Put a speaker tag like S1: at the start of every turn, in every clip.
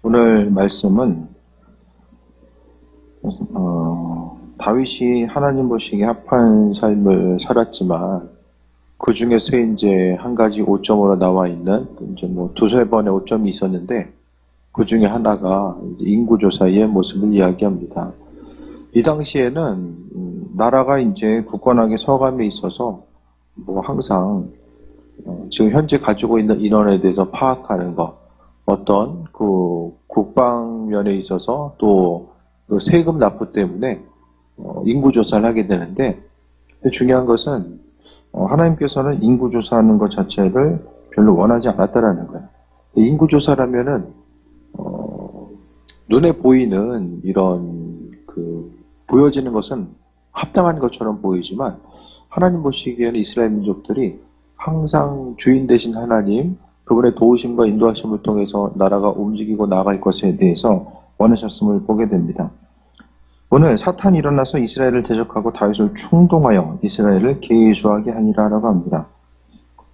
S1: 오늘 말씀은 다윗이 하나님 보시기에 합한 삶을 살았지만 그 중에서 이제 한 가지 오점으로 나와 있는 이제 두세 번의 오점이 있었는데 그 중에 하나가 이제 인구조사의 모습을 이야기합니다. 이 당시에는 나라가 이제 굳건하게 서감에 있어서 항상 지금 현재 가지고 있는 인원에 대해서 파악하는 것, 어떤 그 국방면에 있어서 또 그 세금 납부 때문에 인구조사를 하게 되는데, 중요한 것은 하나님께서는 인구조사하는 것 자체를 별로 원하지 않았다라는 거예요. 인구조사라면은 눈에 보이는 이런 보여지는 것은 합당한 것처럼 보이지만, 하나님 보시기에는 이스라엘 민족들이 항상 주인 되신 하나님, 그분의 도우심과 인도하심을 통해서 나라가 움직이고 나아갈 것에 대해서 원하셨음을 보게 됩니다. 오늘 사탄이 일어나서 이스라엘을 대적하고 다윗을 충동하여 이스라엘을 계수하게 하니라라고 합니다.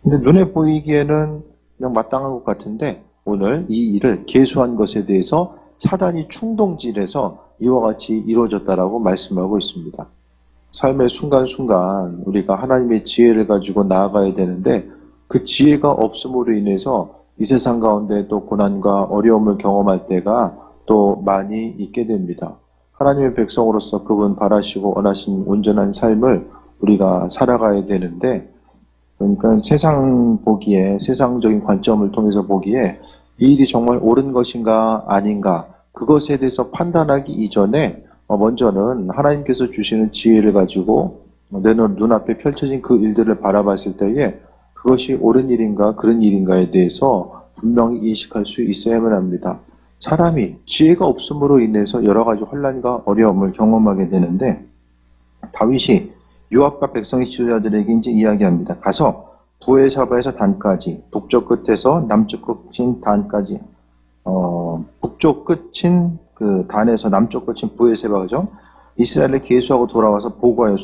S1: 근데 눈에 보이기에는 그냥 마땅한 것 같은데, 오늘 이 일을 계수한 것에 대해서 사단이 충동질해서 이와 같이 이루어졌다라고 말씀하고 있습니다. 삶의 순간순간 우리가 하나님의 지혜를 가지고 나아가야 되는데, 그 지혜가 없음으로 인해서 이 세상 가운데 또 고난과 어려움을 경험할 때가 또 많이 있게 됩니다. 하나님의 백성으로서 그분 바라시고 원하신 온전한 삶을 우리가 살아가야 되는데, 그러니까 세상 보기에, 세상적인 관점을 통해서 보기에 이 일이 정말 옳은 것인가 아닌가, 그것에 대해서 판단하기 이전에 먼저는 하나님께서 주시는 지혜를 가지고 내 눈앞에 펼쳐진 그 일들을 바라봤을 때에 그것이 옳은 일인가 그런 일인가에 대해서 분명히 인식할 수 있어야만 합니다. 사람이 지혜가 없음으로 인해서 여러 가지 혼란과 어려움을 경험하게 되는데, 다윗이 요압과 백성의 지도자들에게 이제 이야기합니다. 가서 부에사바에서 단까지, 북쪽 끝에서 남쪽 끝인 단까지, 북쪽 끝인 그 단에서 남쪽 끝인 부에사바죠. 이스라엘을 계수하고 돌아와서 보고하여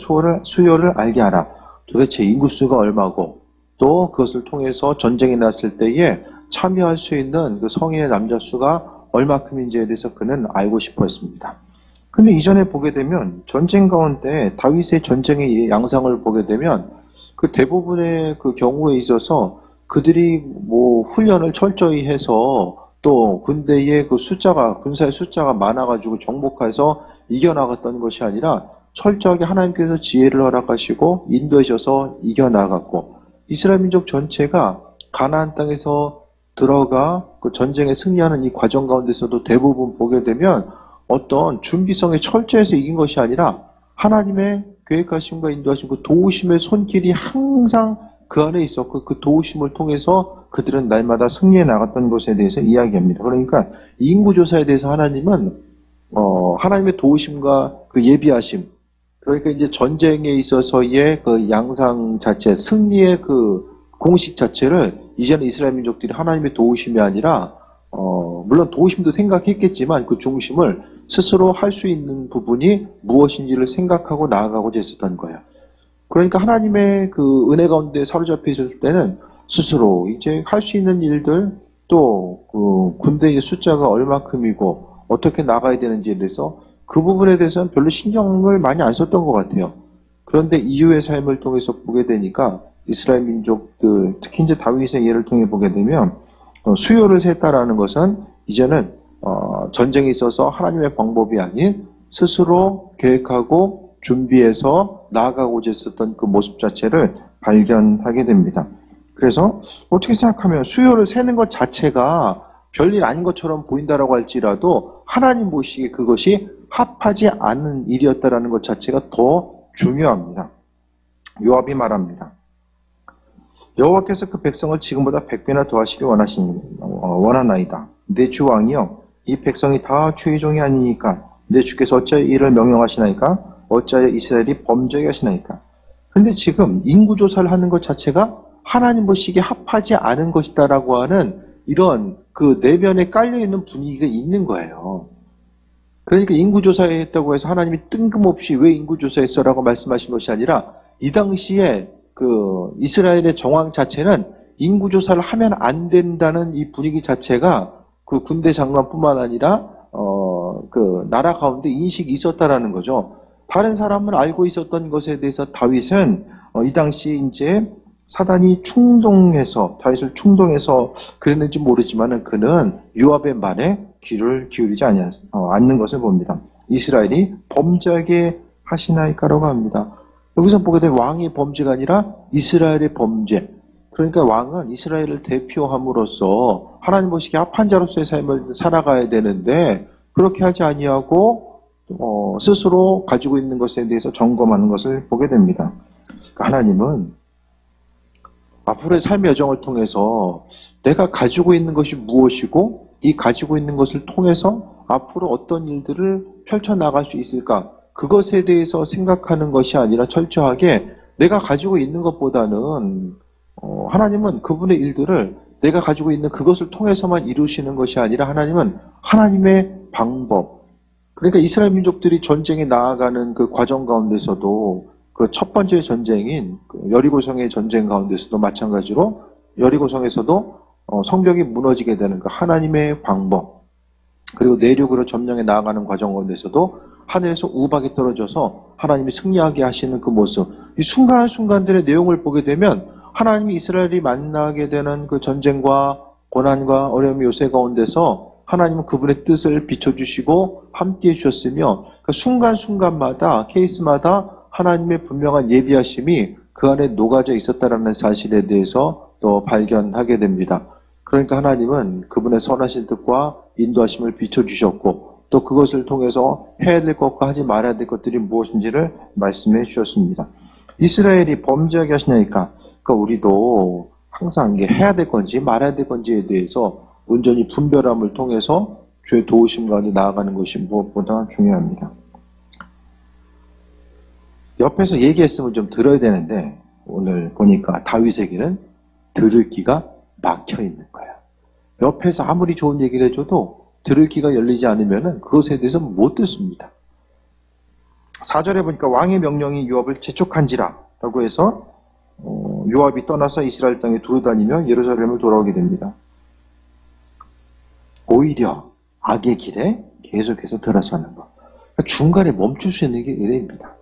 S1: 수요를 알게 하라. 도대체 인구수가 얼마고, 또 그것을 통해서 전쟁이 났을 때에 참여할 수 있는 그 성인의 남자 수가 얼마큼인지에 대해서 그는 알고 싶어 했습니다. 근데 이전에 보게 되면 전쟁 가운데 다윗의 전쟁의 양상을 보게 되면 그 대부분의 그 경우에 있어서 그들이 훈련을 철저히 해서 또 군대의 그 군사의 숫자가 많아가지고 정복해서 이겨나갔던 것이 아니라 철저하게 하나님께서 지혜를 허락하시고 인도하셔서 이겨나갔고, 이스라엘 민족 전체가 가나안 땅에서 들어가 그 전쟁에 승리하는 이 과정 가운데서도 대부분 보게 되면 어떤 준비성에 철저해서 이긴 것이 아니라 하나님의 계획하심과 인도하심, 그 도우심의 손길이 항상 그 안에 있었고, 그 도우심을 통해서 그들은 날마다 승리해 나갔던 것에 대해서 이야기합니다. 그러니까 인구조사에 대해서 하나님은 하나님의 도우심과 그 예비하심, 그러니까 이제 전쟁에 있어서의 그 양상 자체, 승리의 그 공식 자체를 이제는 이스라엘 민족들이 하나님의 도우심이 아니라 물론 도우심도 생각했겠지만 그 중심을 스스로 할 수 있는 부분이 무엇인지를 생각하고 나아가고자 했었던 거예요. 그러니까 하나님의 그 은혜 가운데 사로잡혀 있을 때는 스스로 이제 할 수 있는 일들, 또 그 군대의 숫자가 얼마큼이고 어떻게 나가야 되는지에 대해서 그 부분에 대해서는 별로 신경을 많이 안 썼던 것 같아요. 그런데 이후의 삶을 통해서 보게 되니까 이스라엘 민족들, 특히 이제 다윗의 예를 통해 보게 되면 수요를 셌다라는 것은 이제는 전쟁에 있어서 하나님의 방법이 아닌 스스로 계획하고 준비해서 나아가고자 했었던 그 모습 자체를 발견하게 됩니다. 그래서 어떻게 생각하면 수요를 세는 것 자체가 별일 아닌 것처럼 보인다라고 할지라도 하나님 보시기에 그것이 합하지 않은 일이었다라는 것 자체가 더 중요합니다. 요압이 말합니다. 여호와께서 그 백성을 지금보다 100배나 더하시길 원하나이다. 내 주 왕이여, 이 백성이 다 주의 종이 아니니까 내 주께서 어찌하여 이를 명령하시나이까? 어찌하여 이스라엘이 범죄하게 하시나이까? 근데 지금 인구조사를 하는 것 자체가 하나님 보시기에 합하지 않은 것이다라고 하는 이런 그 내면에 깔려있는 분위기가 있는 거예요. 그러니까 인구조사했다고 해서 하나님이 뜬금없이 왜 인구조사했어라고 말씀하신 것이 아니라, 이 당시에 그 이스라엘의 정황 자체는 인구조사를 하면 안 된다는 이 분위기 자체가 그 군대 장관뿐만 아니라 그 나라 가운데 인식이 있었다라는 거죠. 다른 사람은 알고 있었던 것에 대해서 다윗은 이 당시 이제 사단이 다윗을 충동해서 그랬는지 모르지만은 그는 요압의 말에 귀를 기울이지 않는 것을 봅니다. 이스라엘이 범죄하게 하시나이까라고 합니다. 여기서 보게 되면 왕의 범죄가 아니라 이스라엘의 범죄. 그러니까 왕은 이스라엘을 대표함으로써 하나님 보시기에 합한 자로서의 삶을 살아가야 되는데 그렇게 하지 아니하고 스스로 가지고 있는 것에 대해서 점검하는 것을 보게 됩니다. 그러니까 하나님은 앞으로의 삶의 여정을 통해서 내가 가지고 있는 것이 무엇이고 이 가지고 있는 것을 통해서 앞으로 어떤 일들을 펼쳐나갈 수 있을까? 그것에 대해서 생각하는 것이 아니라 철저하게 내가 가지고 있는 것보다는 하나님은 그분의 일들을 내가 가지고 있는 그것을 통해서만 이루시는 것이 아니라 하나님은 하나님의 방법. 그러니까 이스라엘 민족들이 전쟁에 나아가는 그 과정 가운데서도 그 첫 번째 전쟁인 여리고성의 전쟁 가운데서도 마찬가지로 여리고성에서도 성벽이 무너지게 되는 그 하나님의 방법. 그리고 내륙으로 점령해 나아가는 과정 가운데서도 하늘에서 우박이 떨어져서 하나님이 승리하게 하시는 그 모습. 이 순간순간들의 내용을 보게 되면 하나님이 이스라엘이 만나게 되는 그 전쟁과 고난과 어려움 요새 가운데서 하나님은 그분의 뜻을 비춰주시고 함께해 주셨으며 그 순간순간마다 케이스마다 하나님의 분명한 예비하심이 그 안에 녹아져 있었다라는 사실에 대해서 또 발견하게 됩니다. 그러니까 하나님은 그분의 선하신 뜻과 인도하심을 비춰주셨고 또 그것을 통해서 해야 될 것과 하지 말아야 될 것들이 무엇인지를 말씀해 주셨습니다. 이스라엘이 범죄하게 하시냐니까 그러니까 우리도 항상 이게 해야 될 건지 말아야 될 건지에 대해서 온전히 분별함을 통해서 주의 도우심 가운데 나아가는 것이 무엇보다 중요합니다. 옆에서 얘기했으면 좀 들어야 되는데 오늘 보니까 다윗에게는 들을 귀가 막혀 있는 거야. 옆에서 아무리 좋은 얘기를 해줘도 들을 귀가 열리지 않으면 그것에 대해서 못 듣습니다. 4절에 보니까 왕의 명령이 요압을 재촉한지라 라고 해서 요압이 떠나서 이스라엘 땅에 두루다니며 예루살렘을 돌아오게 됩니다. 오히려 악의 길에 계속해서 들어서는 것. 중간에 멈출 수 있는 게 은혜입니다.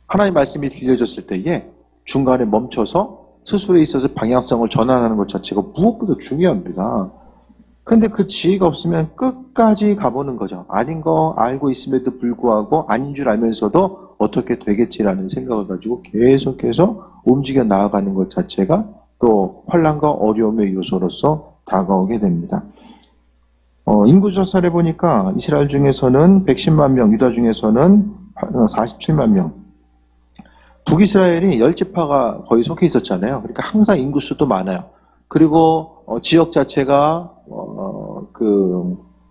S1: 하나님 말씀이 들려졌을 때에 중간에 멈춰서 스스로에 있어서 방향성을 전환하는 것 자체가 무엇보다 중요합니다. 그런데 그 지혜가 없으면 끝까지 가보는 거죠. 아닌 거 알고 있음에도 불구하고 아닌 줄 알면서도 어떻게 되겠지라는 생각을 가지고 계속해서 움직여 나아가는 것 자체가 또 환난과 어려움의 요소로서 다가오게 됩니다. 인구조사를 보니까 이스라엘 중에서는 110만 명, 유다 중에서는 47만 명. 북이스라엘이 10지파가 거의 속해 있었잖아요. 그러니까 항상 인구수도 많아요. 그리고 지역 자체가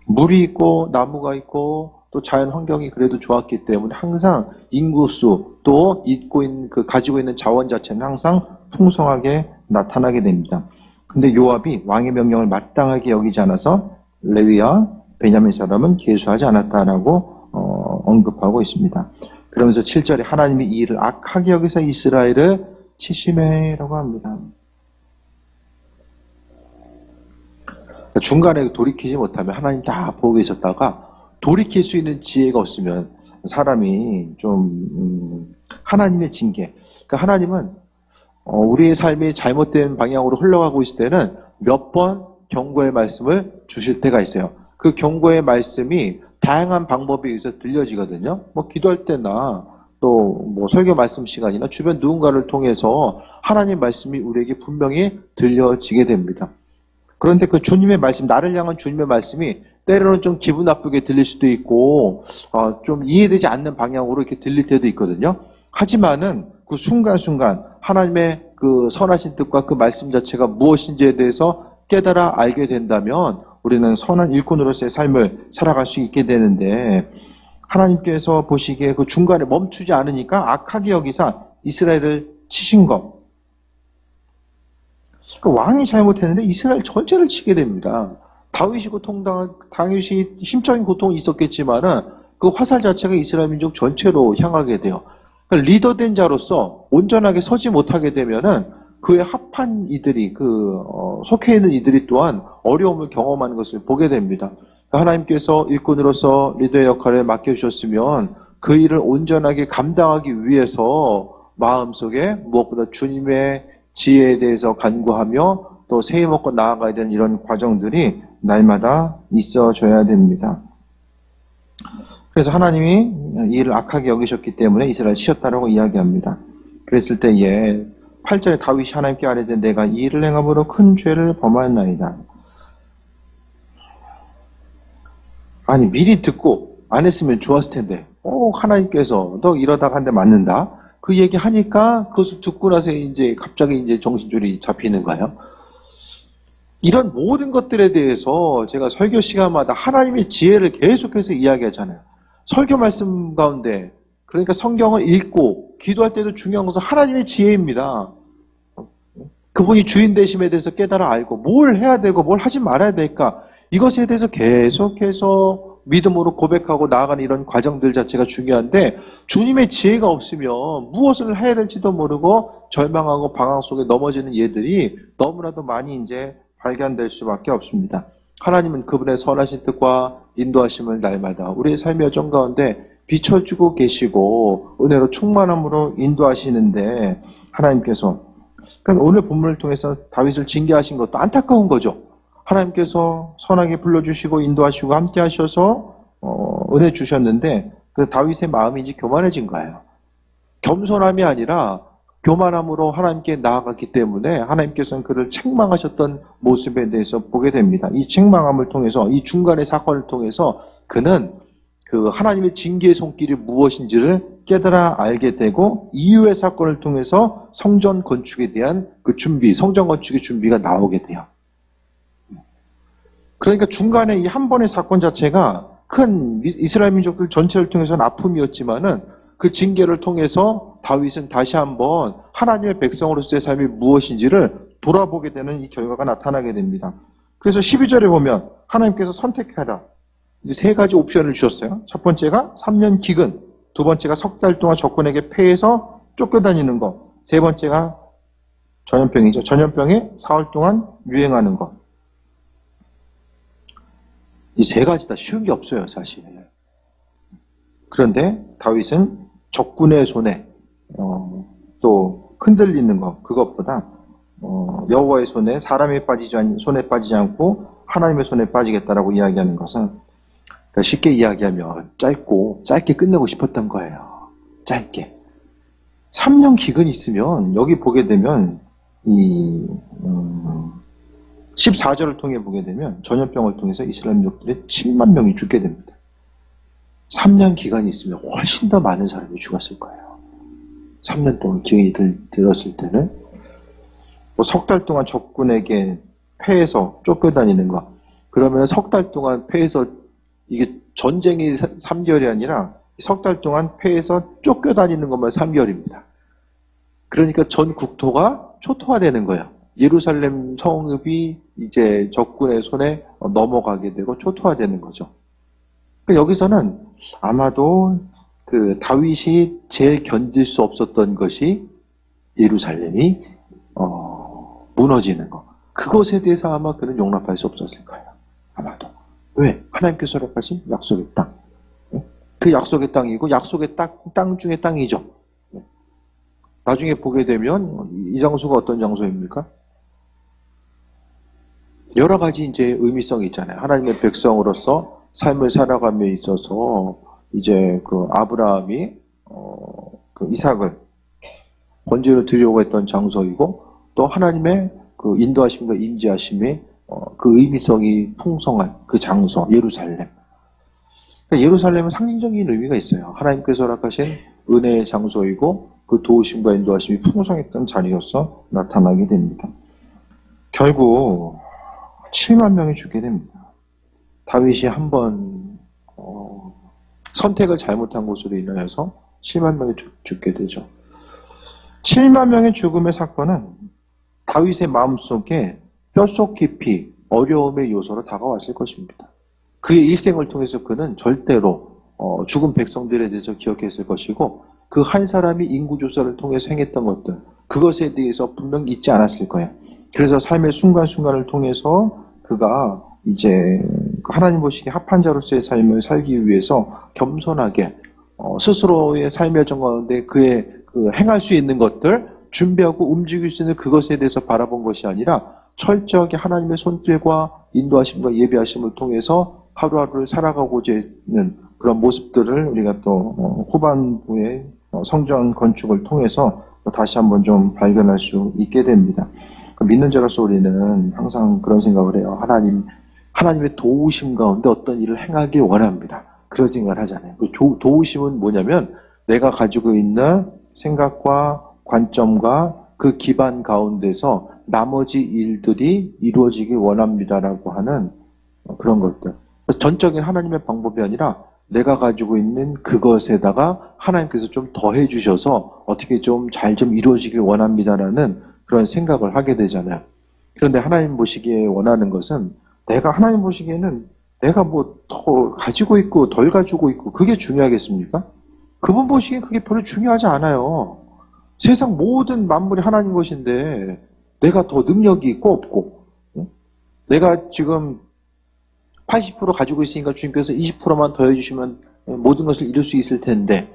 S1: 물이 있고 나무가 있고 또 자연 환경이 그래도 좋았기 때문에 항상 인구수 또 가지고 있는 자원 자체는 항상 풍성하게 나타나게 됩니다. 근데 요압이 왕의 명령을 마땅하게 여기지 않아서 레위와 베냐민 사람은 계수하지 않았다라고 언급하고 있습니다. 그러면서 7절에 하나님이 이 일을 악하게 여기서 이스라엘을 치심해라고 합니다. 중간에 돌이키지 못하면 하나님 다 보고 계셨다가 돌이킬 수 있는 지혜가 없으면 사람이 좀 하나님의 징계. 그러니까 하나님은 우리의 삶이 잘못된 방향으로 흘러가고 있을 때는 몇 번 경고의 말씀을 주실 때가 있어요. 그 경고의 말씀이 다양한 방법에 의해서 들려지거든요. 기도할 때나 또 설교 말씀 시간이나 주변 누군가를 통해서 하나님 말씀이 우리에게 분명히 들려지게 됩니다. 그런데 그 주님의 말씀, 나를 향한 주님의 말씀이 때로는 좀 기분 나쁘게 들릴 수도 있고 좀 이해되지 않는 방향으로 이렇게 들릴 때도 있거든요. 하지만은 그 순간순간 하나님의 그 선하신 뜻과 그 말씀 자체가 무엇인지에 대해서 깨달아 알게 된다면 우리는 선한 일꾼으로서의 삶을 살아갈 수 있게 되는데 하나님께서 보시기에 그 중간에 멈추지 않으니까 악하게 여기사 이스라엘을 치신 것. 그러니까 왕이 잘못했는데 이스라엘 전체를 치게 됩니다. 다윗이 심적인 고통이 있었겠지만은 그 화살 자체가 이스라엘 민족 전체로 향하게 돼요. 그러니까 리더된 자로서 온전하게 서지 못하게 되면은 그에 합한 이들이, 속해 있는 이들이 또한 어려움을 경험하는 것을 보게 됩니다. 하나님께서 일꾼으로서 리더의 역할을 맡겨주셨으면 그 일을 온전하게 감당하기 위해서 마음속에 무엇보다 주님의 지혜에 대해서 간구하며 또 새해 먹고 나아가야 되는 이런 과정들이 날마다 있어줘야 됩니다. 그래서 하나님이 이 일을 악하게 여기셨기 때문에 이스라엘 치셨다라고 이야기합니다. 그랬을 때에 8절에 다윗이 하나님께 아뢰되 내가 이 일을 행함으로 큰 죄를 범하였나이다. 아니 미리 듣고 안 했으면 좋았을 텐데 하나님께서 너 이러다가 한 대 맞는다. 그 얘기 하니까 그것을 듣고 나서 이제 갑자기 이제 정신줄이 잡히는 거예요. 이런 모든 것들에 대해서 제가 설교 시간마다 하나님의 지혜를 계속해서 이야기하잖아요. 설교 말씀 가운데 그러니까 성경을 읽고 기도할 때도 중요한 것은 하나님의 지혜입니다. 그분이 주인 되심에 대해서 깨달아 알고 뭘 해야 되고 뭘 하지 말아야 될까 이것에 대해서 계속해서 믿음으로 고백하고 나아가는 이런 과정들 자체가 중요한데 주님의 지혜가 없으면 무엇을 해야 될지도 모르고 절망하고 방황 속에 넘어지는 예들이 너무나도 많이 이제 발견될 수밖에 없습니다. 하나님은 그분의 선하신 뜻과 인도하심을 날마다 우리의 삶의 여정 가운데 비춰주고 계시고 은혜로 충만함으로 인도하시는데 하나님께서 그러니까 오늘 본문을 통해서 다윗을 징계하신 것도 안타까운 거죠. 하나님께서 선하게 불러주시고 인도하시고 함께 하셔서 은혜 주셨는데 그 다윗의 마음이 이제 교만해진 거예요. 겸손함이 아니라 교만함으로 하나님께 나아갔기 때문에 하나님께서는 그를 책망하셨던 모습에 대해서 보게 됩니다. 이 책망함을 통해서 이 중간의 사건을 통해서 그는 그 하나님의 징계의 손길이 무엇인지를 깨달아 알게 되고 이후의 사건을 통해서 성전 건축에 대한 그 준비, 성전 건축의 준비가 나오게 돼요. 그러니까 중간에 이 한 번의 사건 자체가 큰 이스라엘 민족들 전체를 통해서는 아픔이었지만은 그 징계를 통해서 다윗은 다시 한번 하나님의 백성으로서의 삶이 무엇인지를 돌아보게 되는 이 결과가 나타나게 됩니다. 그래서 12절에 보면 하나님께서 선택해라. 이제 세 가지 옵션을 주셨어요. 첫 번째가 3년 기근, 두 번째가 석 달 동안 적군에게 패해서 쫓겨다니는 것, 세 번째가 전염병이죠. 전염병에 사흘 동안 유행하는 것. 이 세 가지 다 쉬운 게 없어요, 사실. 그런데 다윗은 적군의 손에 또 흔들리는 것, 그것보다 여호와의 손에 사람이 손에 빠지지 않고 하나님의 손에 빠지겠다라고 이야기하는 것은 그러니까 쉽게 이야기하면 짧게 끝내고 싶었던 거예요. 짧게. 3년 기근 있으면 여기 보게 되면 이 14절을 통해 보게 되면 전염병을 통해서 이스라엘 민족들의 7만 명이 죽게 됩니다. 3년 기간이 있으면 훨씬 더 많은 사람이 죽었을 거예요. 3년 동안 기근이 들었을 때는 뭐 석 달 동안 적군에게 패해서 쫓겨다니는 거. 그러면 석 달 동안 패해서 이게 전쟁이 3개월이 아니라 석 달 동안 패해서 쫓겨다니는 것만 3개월입니다. 그러니까 전 국토가 초토화되는 거예요. 예루살렘 성읍이 이제 적군의 손에 넘어가게 되고 초토화되는 거죠. 여기서는 아마도 그 다윗이 제일 견딜 수 없었던 것이 예루살렘이 무너지는 것. 그것에 대해서 아마 그는 용납할 수 없었을 거예요. 아마도. 왜? 하나님께서 허락하신 약속의 땅. 그 약속의 땅이고 약속의 땅 중에 땅이죠. 나중에 보게 되면 이 장소가 어떤 장소입니까? 여러 가지 이제 의미성이 있잖아요. 하나님의 백성으로서 삶을 살아감에 있어서 이제 그 아브라함이 그 이삭을 번제로 드리려고 했던 장소이고 또 하나님의 그 인도하심과 임재하심의 그 의미성이 풍성한 그 장소 예루살렘. 그러니까 예루살렘은 상징적인 의미가 있어요. 하나님께서 허락하신 은혜의 장소이고 그 도우심과 인도하심이 풍성했던 자리로서 나타나게 됩니다. 결국 7만 명이 죽게 됩니다. 다윗이 한번 선택을 잘못한 것으로 인하여서 7만 명이 죽게 되죠. 7만 명의 죽음의 사건은 다윗의 마음속에 뼛속 깊이 어려움의 요소로 다가왔을 것입니다. 그의 일생을 통해서 그는 절대로 죽은 백성들에 대해서 기억했을 것이고 그 한 사람이 인구조사를 통해서 행했던 것들 그것에 대해서 분명히 잊지 않았을 거예요. 그래서 삶의 순간순간을 통해서 그가 이제 하나님 보시기에 합한 자로서의 삶을 살기 위해서 겸손하게 스스로의 삶의 여정 가운데 그의 행할 수 있는 것들 준비하고 움직일 수 있는 그것에 대해서 바라본 것이 아니라 철저하게 하나님의 손길과 인도하심과 예비하심을 통해서 하루하루를 살아가고자 하는 그런 모습들을 우리가 또 후반부의 성전 건축을 통해서 다시 한번 좀 발견할 수 있게 됩니다. 믿는 자로서 우리는 항상 그런 생각을 해요. 하나님의 도우심 가운데 어떤 일을 행하길 원합니다. 그런 생각을 하잖아요. 그 도우심은 뭐냐면 내가 가지고 있는 생각과 관점과 그 기반 가운데서 나머지 일들이 이루어지길 원합니다라고 하는 그런 것들. 전적인 하나님의 방법이 아니라 내가 가지고 있는 그것에다가 하나님께서 좀 더해 주셔서 어떻게 좀 잘 좀 이루어지길 원합니다라는 그런 생각을 하게 되잖아요. 그런데 하나님 보시기에 원하는 것은 하나님 보시기에는 내가 뭐 더 가지고 있고 덜 가지고 있고 그게 중요하겠습니까? 그분 보시기엔 그게 별로 중요하지 않아요. 세상 모든 만물이 하나님 것인데 내가 더 능력이 있고 없고 내가 지금 80% 가지고 있으니까 주님께서 20%만 더해주시면 모든 것을 이룰 수 있을 텐데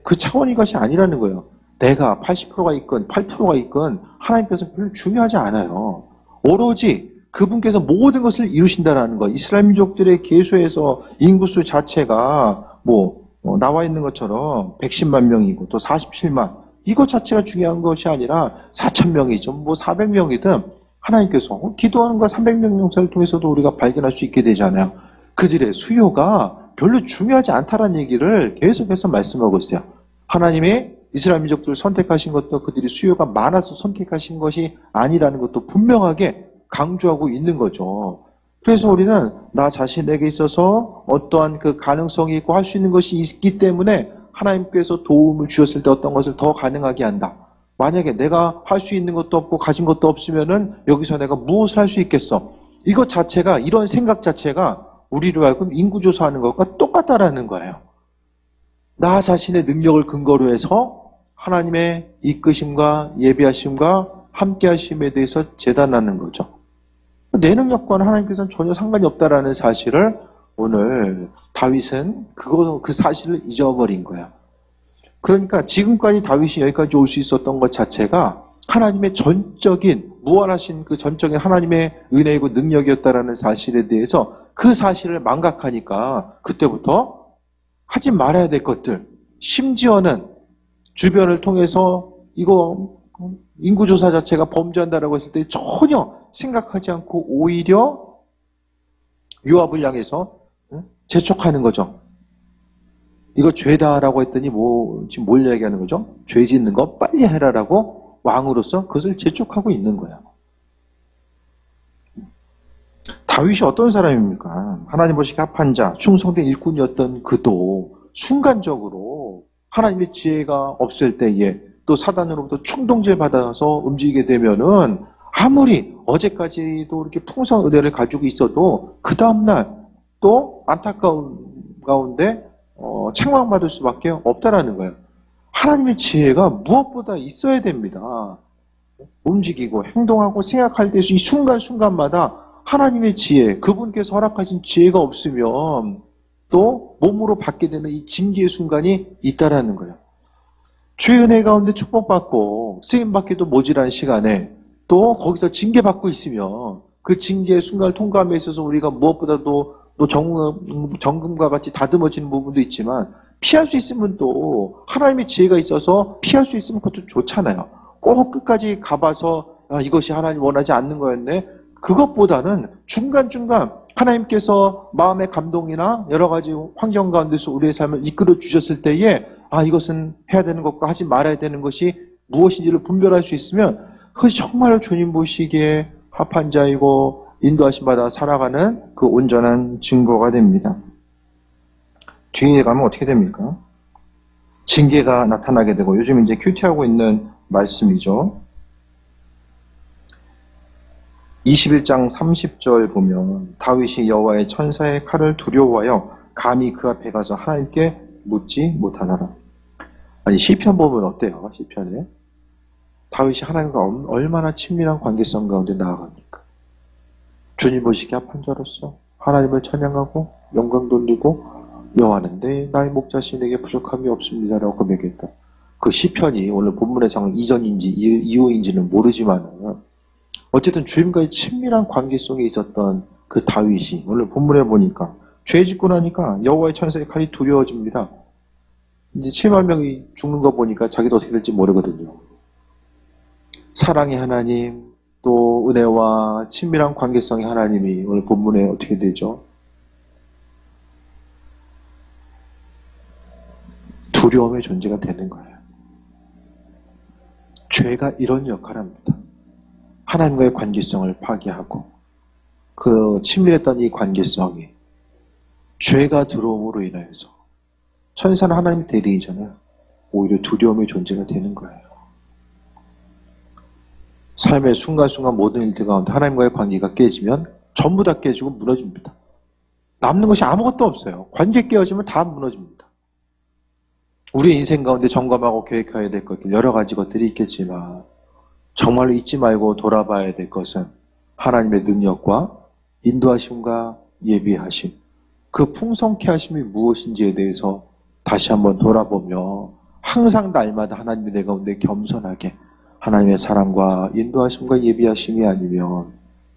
S1: 그 차원의 것이 아니라는 거예요. 내가 80%가 있건 8%가 있건 하나님께서 별로 중요하지 않아요. 오로지 그분께서 모든 것을 이루신다라는 거. 이스라엘 민족들의 계수에서 인구수 자체가 나와 있는 것처럼 110만 명이고 또 47만 이것 자체가 중요한 것이 아니라 4,000명이죠. 400명이든 하나님께서 기도하는 거 300명 용사를 통해서도 우리가 발견할 수 있게 되잖아요. 그들의 수요가 별로 중요하지 않다라는 얘기를 계속해서 말씀하고 있어요. 하나님이 이스라엘 민족들을 선택하신 것도 그들이 수요가 많아서 선택하신 것이 아니라는 것도 분명하게 강조하고 있는 거죠. 그래서 우리는 나 자신에게 있어서 어떠한 그 가능성이 있고 할 수 있는 것이 있기 때문에 하나님께서 도움을 주셨을 때 어떤 것을 더 가능하게 한다. 만약에 내가 할 수 있는 것도 없고 가진 것도 없으면은 여기서 내가 무엇을 할 수 있겠어? 이것 자체가 이런 생각 자체가 우리로 하여금 인구조사하는 것과 똑같다라는 거예요. 나 자신의 능력을 근거로 해서 하나님의 이끄심과 예비하심과 함께하심에 대해서 재단하는 거죠. 내 능력과는 하나님께서는 전혀 상관이 없다라는 사실을 오늘 다윗은 그 사실을 잊어버린 거야. 그러니까 지금까지 다윗이 여기까지 올 수 있었던 것 자체가 하나님의 전적인 무한하신 그 전적인 하나님의 은혜이고 능력이었다라는 사실에 대해서 그 사실을 망각하니까 그때부터 하지 말아야 될 것들, 심지어는 주변을 통해서 이거 인구조사 자체가 범죄한다라고 했을 때 전혀 생각하지 않고 오히려 요압을 향해서 재촉하는 거죠. 이거 죄다라고 했더니 지금 뭘 얘기하는 거죠? 죄 짓는 거 빨리 해라라고 왕으로서 그것을 재촉하고 있는 거예요. 다윗이 어떤 사람입니까? 하나님 보시기에 합한 자, 충성된 일꾼이었던 그도 순간적으로 하나님의 지혜가 없을 때에 또 사단으로부터 충동질 받아서 움직이게 되면은 아무리 어제까지도 이렇게 풍성한 은혜를 가지고 있어도 그 다음날 또 안타까운 가운데 책망받을 수밖에 없다라는 거예요. 하나님의 지혜가 무엇보다 있어야 됩니다. 움직이고 행동하고 생각할 때 이 순간순간마다 하나님의 지혜, 그분께서 허락하신 지혜가 없으면 또 몸으로 받게 되는 이 징계의 순간이 있다라는 거예요. 주의 은혜 가운데 축복받고 쓰임받기도 모자란 시간에 또 거기서 징계받고 있으면 그 징계의 순간을 통과함에 있어서 우리가 무엇보다도 또 정금과 같이 다듬어지는 부분도 있지만 피할 수 있으면 또 하나님의 지혜가 있어서 피할 수 있으면 그것도 좋잖아요. 꼭 끝까지 가봐서 이것이 하나님 원하지 않는 거였네. 그것보다는 중간중간 하나님께서 마음의 감동이나 여러 가지 환경 가운데서 우리의 삶을 이끌어 주셨을 때에 이것은 해야 되는 것과 하지 말아야 되는 것이 무엇인지를 분별할 수 있으면 그것이 정말 주님 보시기에 합한 자이고 인도하심 받아 살아가는 그 온전한 증거가 됩니다. 뒤에 가면 어떻게 됩니까? 징계가 나타나게 되고 요즘 이제 큐티하고 있는 말씀이죠. 21장 30절 보면 다윗이 여호와의 천사의 칼을 두려워하여 감히 그 앞에 가서 하나님께 묻지 못하나라. 아니, 시편 보면 어때요? 시편에 다윗이 하나님과 얼마나 친밀한 관계성 가운데 나아갑니까? 주님 보시기에 합한 자로서 하나님을 찬양하고 영광 돌리고 여호와는 나의 목자시 내게 부족함이 없습니다라고 고백했다. 그 시편이 오늘 본문의 상황 이전인지 이후인지는 모르지만 어쨌든 주님과의 친밀한 관계성에 있었던 그 다윗이 오늘 본문에 보니까 죄 짓고 나니까 여호와의 천사의 칼이 두려워집니다. 이제 7만 명이 죽는 거 보니까 자기도 어떻게 될지 모르거든요. 사랑의 하나님, 또 은혜와 친밀한 관계성의 하나님이 오늘 본문에 어떻게 되죠? 두려움의 존재가 되는 거예요. 죄가 이런 역할을 합니다. 하나님과의 관계성을 파괴하고 그 친밀했던 이 관계성이 죄가 들어옴으로 인하여서 천사는 하나님 대리이잖아요. 오히려 두려움의 존재가 되는 거예요. 삶의 순간순간 모든 일들 가운데 하나님과의 관계가 깨지면 전부 다 깨지고 무너집니다. 남는 것이 아무것도 없어요. 관계 깨어지면 다 무너집니다. 우리의 인생 가운데 점검하고 계획해야 될 것들 여러 가지 것들이 있겠지만 정말로 잊지 말고 돌아봐야 될 것은 하나님의 능력과 인도하심과 예비하심, 그 풍성케 하심이 무엇인지에 대해서 다시 한번 돌아보며 항상 날마다 하나님의 내 가운데 겸손하게 하나님의 사랑과 인도하심과 예비하심이 아니면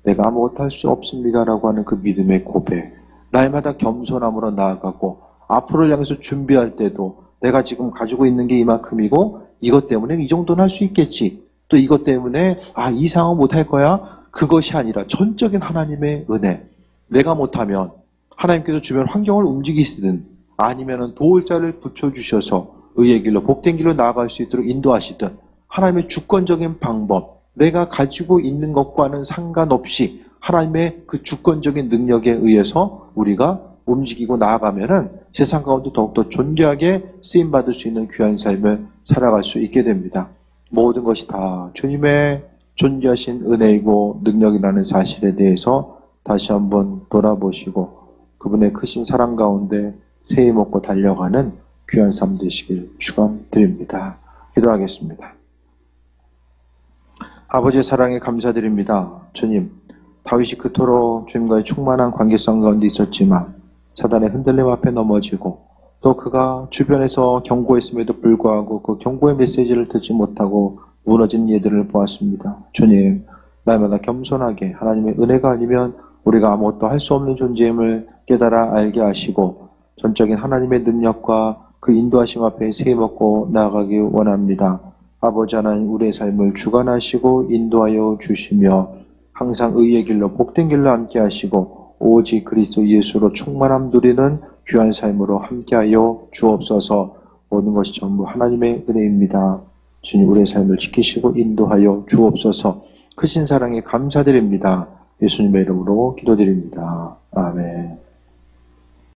S1: 내가 아무것도 할 수 없습니다라고 하는 그 믿음의 고백, 날마다 겸손함으로 나아가고 앞으로를 향해서 준비할 때도 내가 지금 가지고 있는 게 이만큼이고 이것 때문에 이 정도는 할 수 있겠지, 또 이것 때문에 이 상황 못할 거야, 그것이 아니라 전적인 하나님의 은혜, 내가 못하면 하나님께서 주변 환경을 움직이시든 아니면 도울 자를 붙여주셔서 의의 길로 복된 길로 나아갈 수 있도록 인도하시든 하나님의 주권적인 방법, 내가 가지고 있는 것과는 상관없이 하나님의 그 주권적인 능력에 의해서 우리가 움직이고 나아가면은 세상 가운데 더욱더 존귀하게 쓰임받을 수 있는 귀한 삶을 살아갈 수 있게 됩니다. 모든 것이 다 주님의 존귀하신 은혜이고 능력이라는 사실에 대해서 다시 한번 돌아보시고 그분의 크신 사랑 가운데 새해 먹고 달려가는 귀한 삶 되시길 축원드립니다. 기도하겠습니다. 아버지의 사랑에 감사드립니다. 주님, 다윗이 그토록 주님과의 충만한 관계성 가운데 있었지만 사단의 흔들림 앞에 넘어지고 또 그가 주변에서 경고했음에도 불구하고 그 경고의 메시지를 듣지 못하고 무너진 예들을 보았습니다. 주님, 날마다 겸손하게 하나님의 은혜가 아니면 우리가 아무것도 할 수 없는 존재임을 깨달아 알게 하시고 전적인 하나님의 능력과 그 인도하심 앞에 세워먹고 나아가기 원합니다. 아버지 하나님, 우리의 삶을 주관하시고 인도하여 주시며 항상 의의 길로 복된 길로 함께 하시고 오직 그리스도 예수로 충만함 누리는 귀한 삶으로 함께하여 주옵소서. 모든 것이 전부 하나님의 은혜입니다. 주님, 우리의 삶을 지키시고 인도하여 주옵소서. 크신 사랑에 감사드립니다. 예수님의 이름으로 기도드립니다. 아멘.